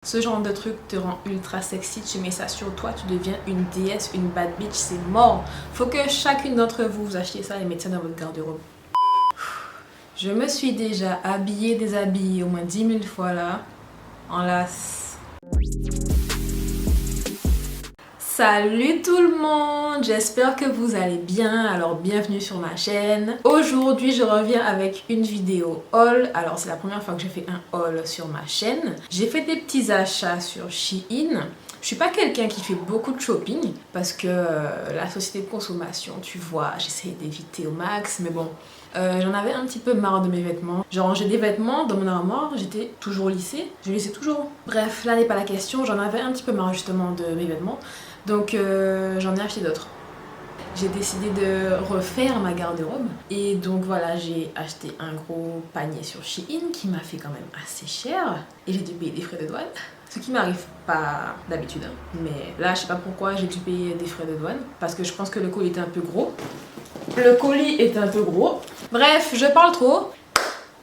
Ce genre de truc te rend ultra sexy, tu mets ça sur toi, tu deviens une déesse, une bad bitch, c'est mort. Faut que chacune d'entre vous, vous achetiez ça et mettez ça dans votre garde-robe. Je me suis déjà habillée, déshabillée au moins 10 000 fois là, en lasse. Salut tout le monde, j'espère que vous allez bien, alors bienvenue sur ma chaîne. Aujourd'hui je reviens avec une vidéo haul, alors c'est la première fois que je fais un haul sur ma chaîne. J'ai fait des petits achats sur Shein. Je suis pas quelqu'un qui fait beaucoup de shopping parce que la société de consommation, tu vois, j'essaie d'éviter au max, mais bon. J'en avais un petit peu marre de mes vêtements. J'ai rangé des vêtements dans mon armoire, j'étais toujours lissée, je lissais toujours. Bref, là n'est pas la question, j'en avais un petit peu marre justement de mes vêtements. Donc j'en ai acheté d'autres. J'ai décidé de refaire ma garde-robe. Et donc voilà, j'ai acheté un gros panier sur Shein qui m'a fait quand même assez cher. Et j'ai dû payer des frais de douane. Ce qui m'arrive pas d'habitude. Mais là, je sais pas pourquoi j'ai dû payer des frais de douane. Parce que je pense que le colis était un peu gros. Le colis est un peu gros. Bref, je parle trop.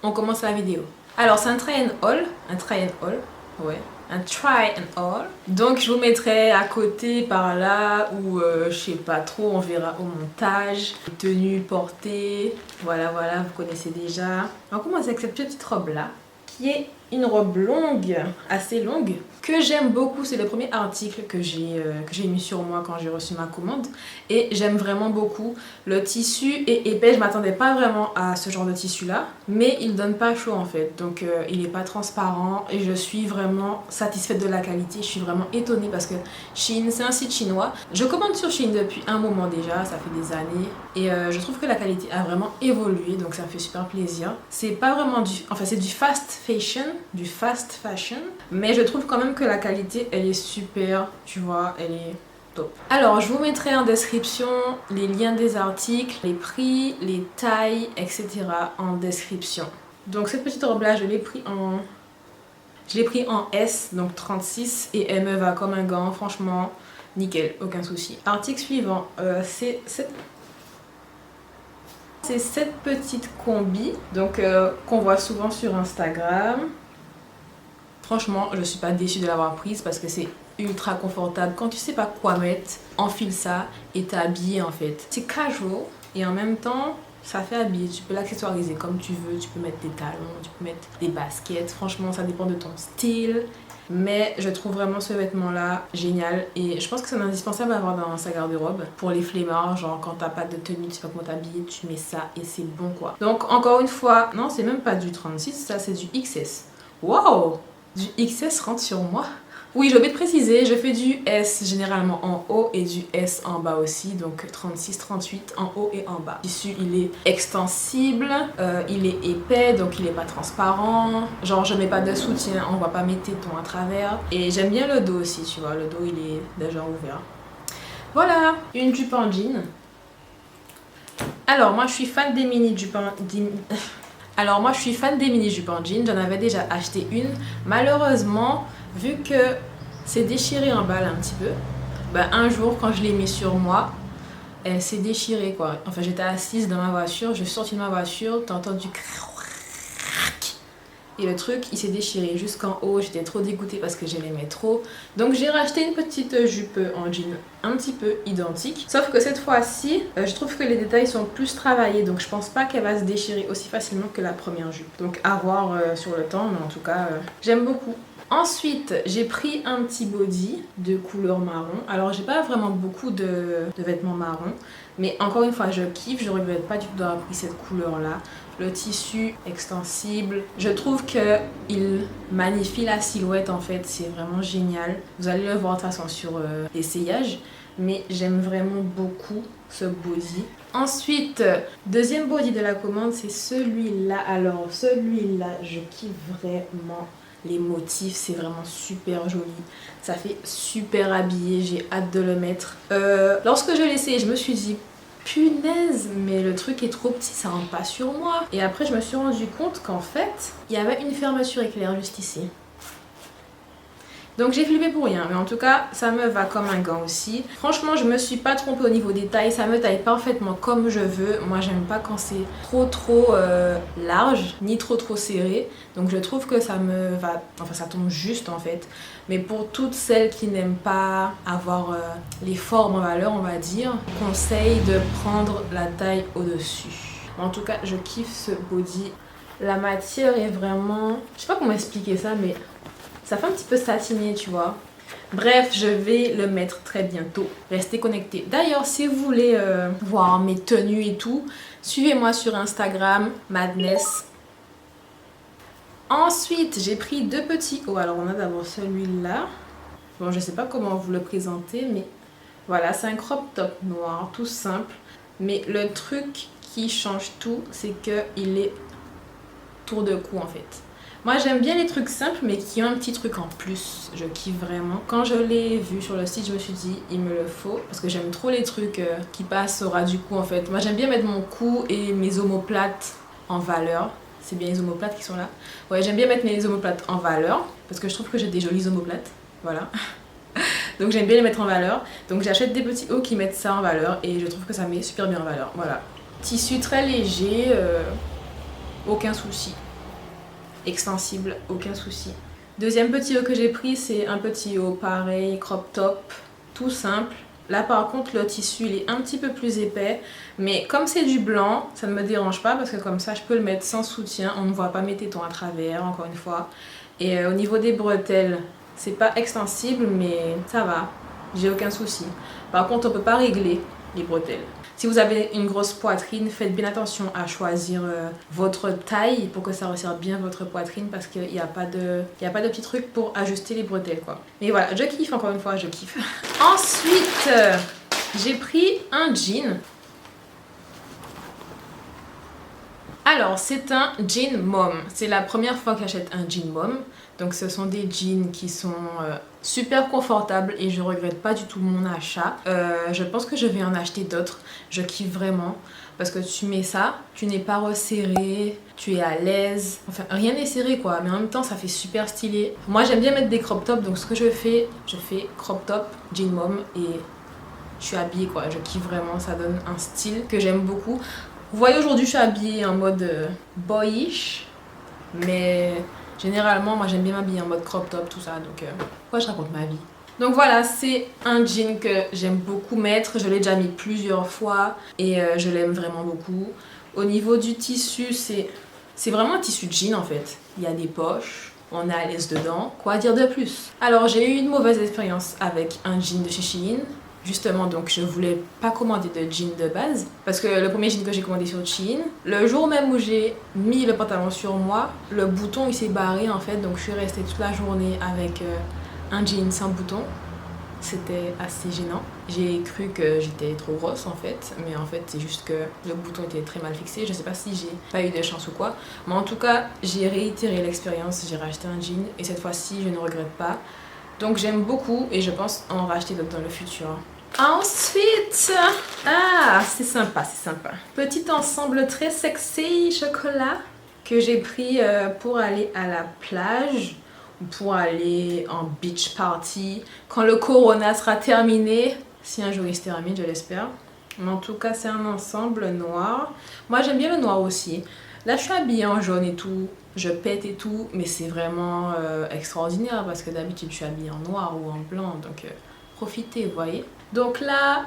On commence la vidéo. Alors c'est un try and haul. Un try and haul. Ouais. Un try and haul. Donc je vous mettrai à côté par là ou je sais pas trop, on verra au montage. Tenue portée. Voilà, vous connaissez déjà. On va commencer avec cette petite robe là qui est une robe longue, assez longue, que j'aime beaucoup. C'est le premier article que j'ai mis sur moi quand j'ai reçu ma commande et j'aime vraiment beaucoup. Le tissu est épais, je m'attendais pas vraiment à ce genre de tissu là, mais il donne pas chaud en fait, donc il est pas transparent et je suis vraiment satisfaite de la qualité. Je suis vraiment étonnée parce que Shein, c'est un site chinois. Je commande sur Shein depuis un moment déjà, ça fait des années, et je trouve que la qualité a vraiment évolué, donc ça me fait super plaisir. C'est pas vraiment c'est du fast fashion, mais je trouve quand même que la qualité elle est super, tu vois, elle est top. Alors je vous mettrai en description les liens des articles, les prix, les tailles, etc. en description. Donc cette petite robe là je l'ai pris en S, donc 36, et elle me va comme un gant, franchement nickel, aucun souci. Article suivant, c'est cette petite combi, donc qu'on voit souvent sur Instagram. Franchement, je suis pas déçue de l'avoir prise parce que c'est ultra confortable. Quand tu sais pas quoi mettre, enfile ça et t'es habillée en fait. C'est casual et en même temps, ça fait habiller. Tu peux l'accessoiriser comme tu veux. Tu peux mettre des talons, tu peux mettre des baskets. Franchement, ça dépend de ton style. Mais je trouve vraiment ce vêtement là génial et je pense que c'est indispensable à avoir dans sa garde-robe pour les flemmards, genre quand t'as pas de tenue, tu sais pas comment t'habiller, tu mets ça et c'est bon quoi. Donc encore une fois, non c'est même pas du 36, ça c'est du XS. Waouh, du XS rentre sur moi. Oui, j'ai oublié de préciser, je fais du S généralement en haut et du S en bas aussi, donc 36, 38 en haut et en bas. Le tissu, il est extensible, il est épais, donc il est pas transparent. Genre, je mets pas de soutien, on voit pas mes tétons à travers. Et j'aime bien le dos aussi, tu vois, le dos, il est déjà ouvert. Voilà, une jupe en jean. Alors, moi, je suis fan des mini jupes en jean. Alors moi je suis fan des mini jupes en jean, j'en avais déjà acheté une. Malheureusement, vu que c'est déchiré en bas là, un petit peu, bah, un jour quand je l'ai mis sur moi, elle s'est déchirée quoi. Enfin j'étais assise dans ma voiture, je suis sortie de ma voiture, t'as entendu et le truc il s'est déchiré jusqu'en haut. J'étais trop dégoûtée parce que je l'aimais trop. Donc j'ai racheté une petite jupe en jean un petit peu identique. Sauf que cette fois-ci, je trouve que les détails sont plus travaillés. Donc je pense pas qu'elle va se déchirer aussi facilement que la première jupe. Donc à voir sur le temps, mais en tout cas j'aime beaucoup. Ensuite, j'ai pris un petit body de couleur marron. Alors, j'ai pas vraiment beaucoup de vêtements marron. Mais encore une fois, je kiffe. Je regrette pas du tout d'avoir pris cette couleur-là. Le tissu extensible. Je trouve qu'il magnifie la silhouette en fait. C'est vraiment génial. Vous allez le voir de toute façon sur l'essayage. Mais j'aime vraiment beaucoup ce body. Ensuite, deuxième body de la commande, c'est celui-là. Alors, celui-là, je kiffe vraiment. Les motifs, c'est vraiment super joli. Ça fait super habillé, j'ai hâte de le mettre. Lorsque je l'ai essayé, je me suis dit, punaise, mais le truc est trop petit, ça rentre pas sur moi. Et après, je me suis rendu compte qu'en fait, il y avait une fermeture éclair juste ici. Donc j'ai flippé pour rien, mais en tout cas ça me va comme un gant aussi. Franchement je me suis pas trompée au niveau des tailles, ça me taille parfaitement comme je veux. Moi j'aime pas quand c'est trop large, ni trop serré. Donc je trouve que ça me va, enfin ça tombe juste en fait. Mais pour toutes celles qui n'aiment pas avoir les formes en valeur, on va dire, conseille de prendre la taille au-dessus. En tout cas je kiffe ce body. La matière est vraiment, je sais pas comment expliquer ça, mais ça fait un petit peu satiné, tu vois. Bref, je vais le mettre très bientôt. Restez connectés. D'ailleurs, si vous voulez voir mes tenues et tout, suivez-moi sur Instagram, Madness. Ensuite, j'ai pris deux petits hauts. Alors, on a d'abord celui-là. Bon, je sais pas comment vous le présenter, mais voilà, c'est un crop top noir, tout simple. Mais le truc qui change tout, c'est qu'il est tour de cou en fait. Moi j'aime bien les trucs simples mais qui ont un petit truc en plus. Je kiffe vraiment. Quand je l'ai vu sur le site, je me suis dit il me le faut parce que j'aime trop les trucs qui passent au ras du cou en fait. Moi j'aime bien mettre mon cou et mes omoplates en valeur. C'est bien les omoplates qui sont là. Ouais, j'aime bien mettre mes omoplates en valeur parce que je trouve que j'ai des jolies omoplates. Voilà. Donc j'aime bien les mettre en valeur. Donc j'achète des petits hauts qui mettent ça en valeur et je trouve que ça met super bien en valeur. Voilà. Tissu très léger, aucun souci. Extensible, aucun souci. Deuxième petit haut que j'ai pris, c'est un petit haut pareil, crop top, tout simple. Là par contre le tissu il est un petit peu plus épais, mais comme c'est du blanc, ça ne me dérange pas parce que comme ça je peux le mettre sans soutien, on ne voit pas mes tétons à travers encore une fois. Et au niveau des bretelles, c'est pas extensible mais ça va, j'ai aucun souci. Par contre on peut pas régler les bretelles. Si vous avez une grosse poitrine, faites bien attention à choisir votre taille pour que ça resserre bien votre poitrine parce qu'il n'y a pas de petits trucs pour ajuster les bretelles quoi. Mais voilà, je kiffe encore une fois, je kiffe. Ensuite, j'ai pris un jean. Alors, c'est un jean mom. C'est la première fois que j'achète un jean mom. Donc, ce sont des jeans qui sont super confortables et je regrette pas du tout mon achat. Je pense que je vais en acheter d'autres. Je kiffe vraiment parce que tu mets ça, tu n'es pas resserré, tu es à l'aise. Enfin, rien n'est serré quoi, mais en même temps, ça fait super stylé. Moi, j'aime bien mettre des crop tops. Donc, ce que je fais crop top, jean mom et je suis habillée quoi. Je kiffe vraiment, ça donne un style que j'aime beaucoup. Vous voyez aujourd'hui je suis habillée en mode boyish, mais généralement moi j'aime bien m'habiller en mode crop top tout ça, donc pourquoi je raconte ma vie. Donc voilà, c'est un jean que j'aime beaucoup mettre, je l'ai déjà mis plusieurs fois et je l'aime vraiment beaucoup. Au niveau du tissu, c'est vraiment un tissu de jean en fait, il y a des poches. On est à l'aise dedans, quoi dire de plus? Alors j'ai eu une mauvaise expérience avec un jean de chez Shein. Justement, donc je voulais pas commander de jean de base parce que le premier jean que j'ai commandé sur Shein, le jour même où j'ai mis le pantalon sur moi, le bouton il s'est barré en fait, donc je suis restée toute la journée avec un jean sans bouton. C'était assez gênant. J'ai cru que j'étais trop grosse en fait, mais en fait c'est juste que le bouton était très mal fixé. Je sais pas si j'ai pas eu de chance ou quoi, mais en tout cas j'ai réitéré l'expérience, j'ai racheté un jean et cette fois-ci je ne regrette pas. Donc j'aime beaucoup et je pense en racheter d'autres dans le futur. Ensuite, c'est sympa, c'est sympa. Petit ensemble très sexy chocolat que j'ai pris pour aller à la plage ou pour aller en beach party quand le corona sera terminé. Si un jour il se termine, je l'espère. Mais en tout cas, c'est un ensemble noir. Moi, j'aime bien le noir aussi. Là, je suis habillée en jaune et tout. Je pète et tout, mais c'est vraiment extraordinaire parce que d'habitude, je suis habillée en noir ou en blanc. Donc, profitez, vous voyez. Donc là,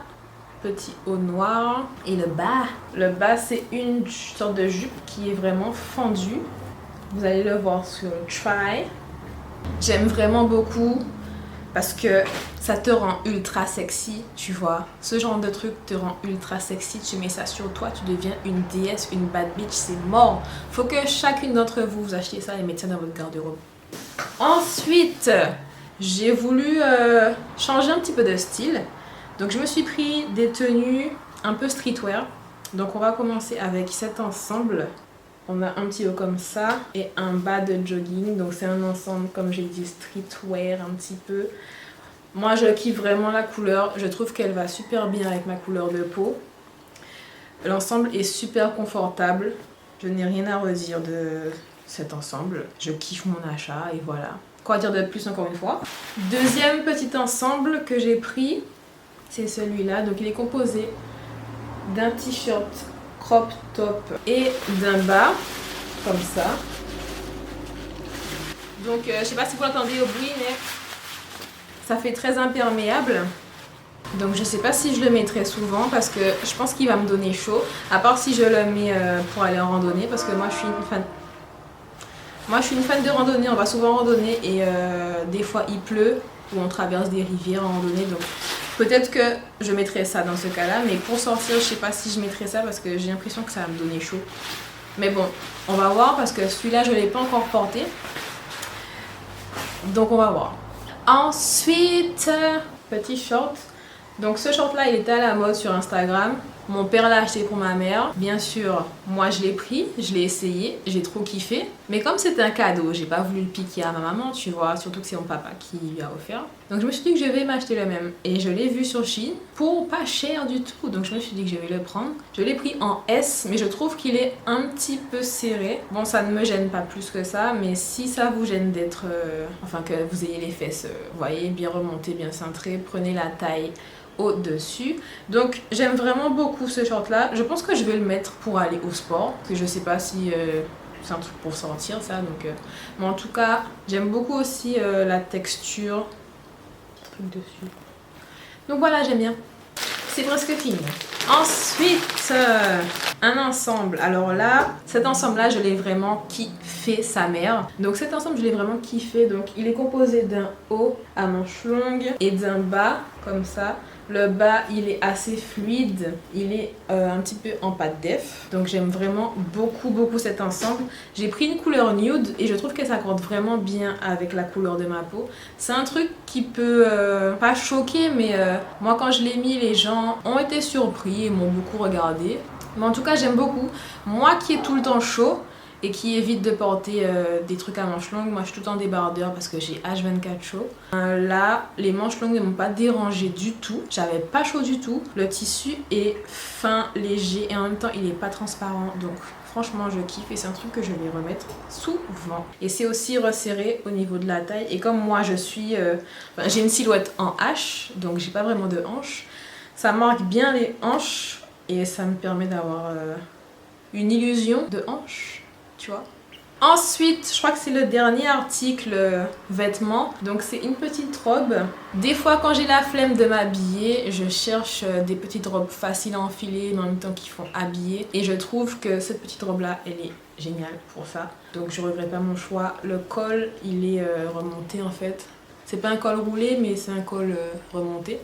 petit haut noir. Et le bas. Le bas, c'est une sorte de jupe qui est vraiment fendue. Vous allez le voir sur le try. J'aime vraiment beaucoup parce que ça te rend ultra sexy, tu vois. Ce genre de truc te rend ultra sexy. Tu mets ça sur toi, tu deviens une déesse, une bad bitch, c'est mort. Faut que chacune d'entre vous, vous achetiez ça et mettez ça dans votre garde-robe. Ensuite, j'ai voulu changer un petit peu de style. Donc je me suis pris des tenues un peu streetwear. Donc on va commencer avec cet ensemble. On a un petit haut comme ça et un bas de jogging. Donc c'est un ensemble, comme j'ai dit, streetwear un petit peu. Moi je kiffe vraiment la couleur. Je trouve qu'elle va super bien avec ma couleur de peau. L'ensemble est super confortable. Je n'ai rien à redire de cet ensemble. Je kiffe mon achat et voilà. Quoi dire de plus encore une fois? Deuxième petit ensemble que j'ai pris, c'est celui-là. Donc il est composé d'un t-shirt crop top et d'un bas, comme ça. Donc je sais pas si vous l'entendez au bruit, mais ça fait très imperméable. Donc je sais pas si je le mettrai souvent parce que je pense qu'il va me donner chaud. À part si je le mets pour aller en randonnée, parce que moi je suis une fan. Moi je suis une fan de randonnée, on va souvent randonner et des fois il pleut ou on traverse des rivières en randonnée. Donc peut-être que je mettrai ça dans ce cas-là, mais pour sortir je sais pas si je mettrai ça parce que j'ai l'impression que ça va me donner chaud. Mais bon, on va voir parce que celui-là je l'ai pas encore porté. Donc on va voir. Ensuite, petit short. Donc ce short là il était à la mode sur Instagram. Mon père l'a acheté pour ma mère. Bien sûr, moi je l'ai pris, je l'ai essayé, j'ai trop kiffé. Mais comme c'était un cadeau, j'ai pas voulu le piquer à ma maman, tu vois. Surtout que c'est mon papa qui lui a offert. Donc je me suis dit que je vais m'acheter le même. Et je l'ai vu sur Shein pour pas cher du tout. Donc je me suis dit que je vais le prendre. Je l'ai pris en S, mais je trouve qu'il est un petit peu serré. Bon, ça ne me gêne pas plus que ça. Mais si ça vous gêne d'être... enfin que vous ayez les fesses, vous voyez, bien remontées, bien cintrées, prenez la taille au-dessus. Donc j'aime vraiment beaucoup ce short là. Je pense que je vais le mettre pour aller au sport, parce que je sais pas si c'est un truc pour sortir ça. Donc mais en tout cas j'aime beaucoup aussi la texture truc dessus. Donc voilà, j'aime bien. C'est presque fini. Ensuite un ensemble. Alors là, cet ensemble là je l'ai vraiment kiffé sa mère. Donc cet ensemble je l'ai vraiment kiffé. Donc il est composé d'un haut à manches longues et d'un bas comme ça. Le bas il est assez fluide, il est un petit peu en pâte def. Donc j'aime vraiment beaucoup cet ensemble. J'ai pris une couleur nude et je trouve que ça accorde vraiment bien avec la couleur de ma peau. C'est un truc qui peut pas choquer, mais moi quand je l'ai mis, les gens ont été surpris et m'ont beaucoup regardé. Mais en tout cas j'aime beaucoup. Moi qui ai tout le temps chaud et qui évite de porter des trucs à manches longues, moi je suis tout le temps débardeur parce que j'ai H24 chaud. Là, les manches longues ne m'ont pas dérangé du tout. J'avais pas chaud du tout. Le tissu est fin, léger et en même temps il est pas transparent. Donc franchement je kiffe et c'est un truc que je vais remettre souvent. Et c'est aussi resserré au niveau de la taille. Et comme moi je suis... j'ai une silhouette en H, donc j'ai pas vraiment de hanches. Ça marque bien les hanches et ça me permet d'avoir une illusion de hanche. Tu vois. Ensuite, je crois que c'est le dernier article vêtements. Donc c'est une petite robe. Des fois quand j'ai la flemme de m'habiller, je cherche des petites robes faciles à enfiler mais en même temps qui font habiller. Et je trouve que cette petite robe là, elle est géniale pour ça. Donc je regrette pas mon choix. Le col, il est remonté en fait. C'est pas un col roulé mais c'est un col remonté.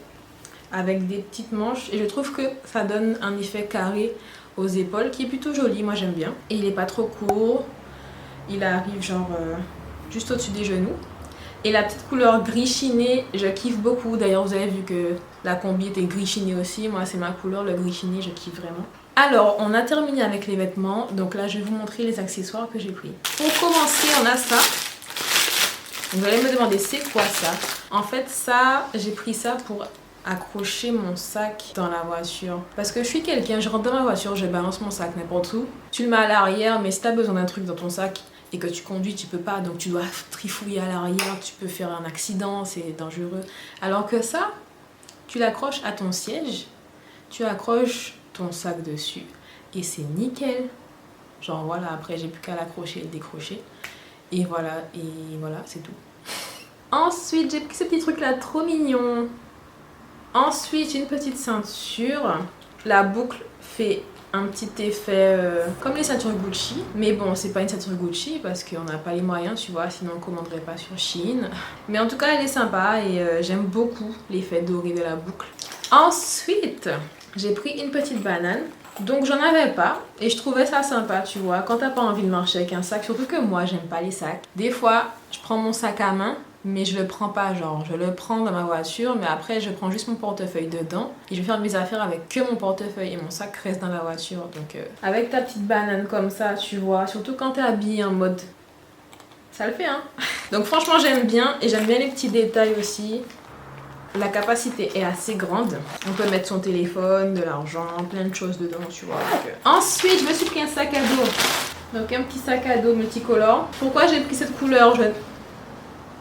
Avec des petites manches. Et je trouve que ça donne un effet carré aux épaules qui est plutôt joli, moi j'aime bien. Et il est pas trop court, il arrive genre juste au-dessus des genoux. Et la petite couleur gris chiné, je kiffe beaucoup. D'ailleurs vous avez vu que la combi était gris chiné aussi, moi c'est ma couleur, le gris chiné, je kiffe vraiment. Alors on a terminé avec les vêtements, donc là je vais vous montrer les accessoires que j'ai pris. Pour commencer on a ça. Vous allez me demander c'est quoi ça? En fait ça, j'ai pris ça pour accrocher mon sac dans la voiture parce que je suis quelqu'un, je rentre dans ma voiture, je balance mon sac n'importe où, tu le mets à l'arrière, mais si tu as besoin d'un truc dans ton sac et que tu conduis, tu peux pas, donc tu dois trifouiller à l'arrière, tu peux faire un accident, c'est dangereux. Alors que ça, tu l'accroches à ton siège, tu accroches ton sac dessus et c'est nickel. Genre voilà, après j'ai plus qu'à l'accrocher et le décrocher et voilà c'est tout. Ensuite j'ai pris ce petit truc là trop mignon. Ensuite, une petite ceinture. La boucle fait un petit effet comme les ceintures Gucci. Mais bon, c'est pas une ceinture Gucci parce qu'on n'a pas les moyens, tu vois. Sinon, on commanderait pas sur Shein. Mais en tout cas, elle est sympa et j'aime beaucoup l'effet doré de la boucle. Ensuite, j'ai pris une petite banane. Donc, j'en avais pas et je trouvais ça sympa, tu vois. Quand t'as pas envie de marcher avec un sac, surtout que moi, j'aime pas les sacs. Des fois, je prends mon sac à main. Mais je le prends pas, genre je le prends dans ma voiture, mais après je prends juste mon portefeuille dedans et je vais faire mes affaires avec que mon portefeuille et mon sac reste dans la voiture. Donc avec ta petite banane comme ça, tu vois, surtout quand t'es habillée en mode, ça le fait hein. Donc franchement j'aime bien et j'aime bien les petits détails aussi. La capacité est assez grande, on peut mettre son téléphone, de l'argent, plein de choses dedans, tu vois. Donc, ensuite je me suis pris un sac à dos, donc un petit sac à dos multicolore. Pourquoi j'ai pris cette couleur?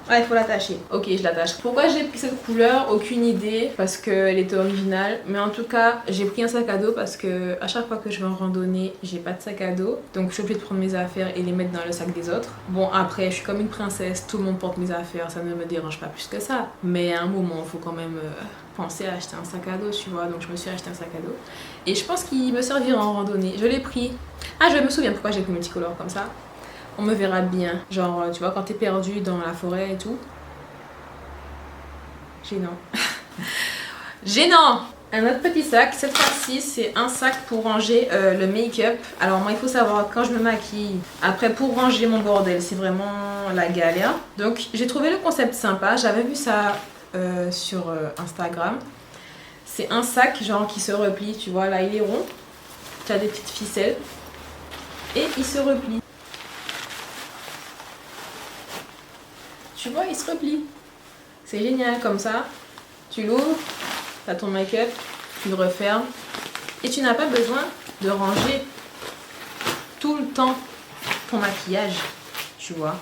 Ah, il faut l'attacher. Ok, je l'attache. Pourquoi j'ai pris cette couleur? Aucune idée, parce qu'elle était originale. Mais en tout cas, j'ai pris un sac à dos parce que à chaque fois que je vais en randonnée, j'ai pas de sac à dos. Donc je suis obligée de prendre mes affaires et les mettre dans le sac des autres. Bon, après, je suis comme une princesse, tout le monde porte mes affaires, ça ne me dérange pas plus que ça. Mais à un moment, il faut quand même penser à acheter un sac à dos, tu vois. Donc je me suis acheté un sac à dos. Et je pense qu'il me servira en randonnée. Je l'ai pris. Ah, je me souviens pourquoi j'ai pris multicolore comme ça. On me verra bien. Genre, tu vois, quand t'es perdu dans la forêt et tout. Gênant. Gênant! Un autre petit sac. Cette fois-ci, c'est un sac pour ranger le make-up. Alors, moi, il faut savoir, quand je me maquille, après, pour ranger mon bordel, c'est vraiment la galère. Donc, j'ai trouvé le concept sympa. J'avais vu ça sur Instagram. C'est un sac, genre, qui se replie. Tu vois, là, il est rond. Tu as des petites ficelles. Et il se replie. Tu vois, il se replie. C'est génial comme ça. Tu l'ouvres, tu as ton make-up, tu le refermes. Et tu n'as pas besoin de ranger tout le temps ton maquillage, tu vois,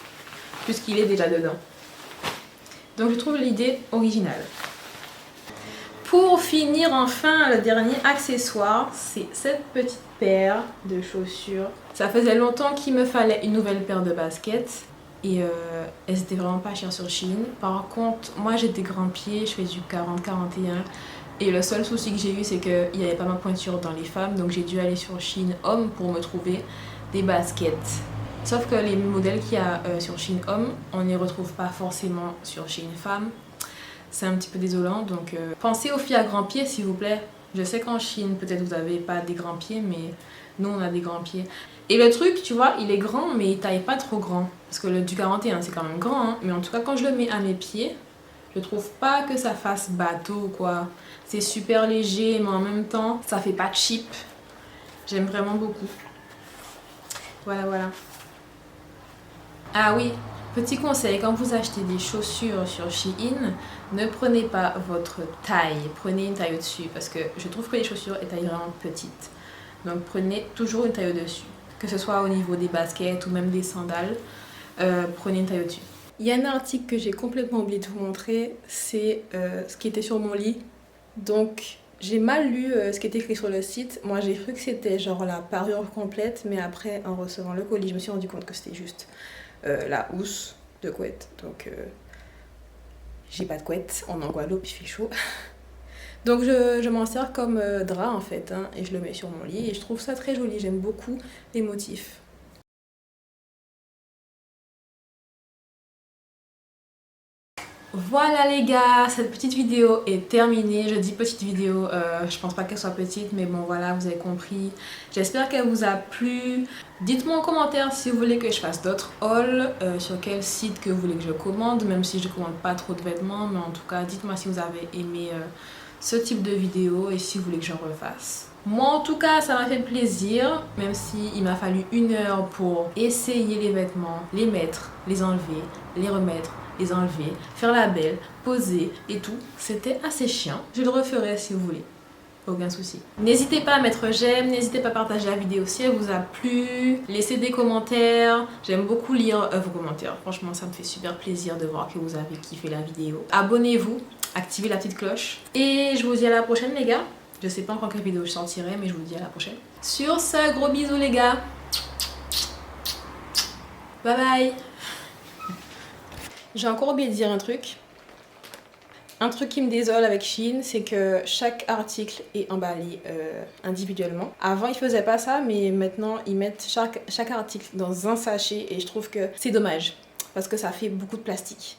puisqu'il est déjà dedans. Donc je trouve l'idée originale. Pour finir enfin, le dernier accessoire, c'est cette petite paire de chaussures. Ça faisait longtemps qu'il me fallait une nouvelle paire de baskets. Et elles étaient vraiment pas chères sur Shein. Par contre, moi j'ai des grands pieds, je fais du 40-41. Et le seul souci que j'ai eu, c'est qu'il n'y avait pas ma pointure dans les femmes. Donc j'ai dû aller sur Shein Homme pour me trouver des baskets. Sauf que les modèles qu'il y a sur Shein Homme, on ne les retrouve pas forcément sur Shein Femme. C'est un petit peu désolant. Donc pensez aux filles à grands pieds s'il vous plaît. Je sais qu'en Chine, peut-être vous n'avez pas des grands pieds, mais nous on a des grands pieds. Et le truc, tu vois, il est grand, mais il taille pas trop grand. Parce que le du 41, c'est quand même grand, hein. Mais en tout cas, quand je le mets à mes pieds, je trouve pas que ça fasse bateau, quoi. C'est super léger, mais en même temps, ça fait pas cheap. J'aime vraiment beaucoup. Voilà, voilà. Ah oui, petit conseil, quand vous achetez des chaussures sur Shein, ne prenez pas votre taille, prenez une taille au-dessus. Parce que je trouve que les chaussures est taille vraiment petite. Donc prenez toujours une taille au-dessus. Que ce soit au niveau des baskets ou même des sandales, prenez une taille au-dessus. Il y a un article que j'ai complètement oublié de vous montrer, c'est ce qui était sur mon lit. Donc j'ai mal lu ce qui était écrit sur le site. Moi j'ai cru que c'était genre la parure complète, mais après en recevant le colis, je me suis rendu compte que c'était juste la housse de couette. Donc j'ai pas de couette, on est en Guadeloupe, il fait chaud. Donc je m'en sers comme drap en fait, hein, et je le mets sur mon lit et je trouve ça très joli, j'aime beaucoup les motifs. Voilà les gars, cette petite vidéo est terminée. Je dis petite vidéo, je pense pas qu'elle soit petite, mais bon voilà, vous avez compris. J'espère qu'elle vous a plu. Dites-moi en commentaire si vous voulez que je fasse d'autres hauls, sur quel site que vous voulez que je commande, même si je commande pas trop de vêtements, mais en tout cas dites-moi si vous avez aimé ce type de vidéo et si vous voulez que j'en refasse. Moi en tout cas ça m'a fait plaisir, même si il m'a fallu 1 heure pour essayer les vêtements, les mettre, les enlever, les remettre, les enlever, faire la belle, poser et tout. C'était assez chiant. Je le referai si vous voulez. Aucun souci. N'hésitez pas à mettre j'aime, n'hésitez pas à partager la vidéo si elle vous a plu. Laissez des commentaires. J'aime beaucoup lire vos commentaires. Franchement, ça me fait super plaisir de voir que vous avez kiffé la vidéo. Abonnez-vous, activez la petite cloche. Et je vous dis à la prochaine les gars. Je sais pas encore quelle vidéo je sortirai, mais je vous dis à la prochaine. Sur ce, gros bisous les gars. Bye bye. J'ai encore oublié de dire un truc. Un truc qui me désole avec Shein, c'est que chaque article est emballé individuellement. Avant, ils faisaient pas ça, mais maintenant, ils mettent chaque article dans un sachet et je trouve que c'est dommage parce que ça fait beaucoup de plastique.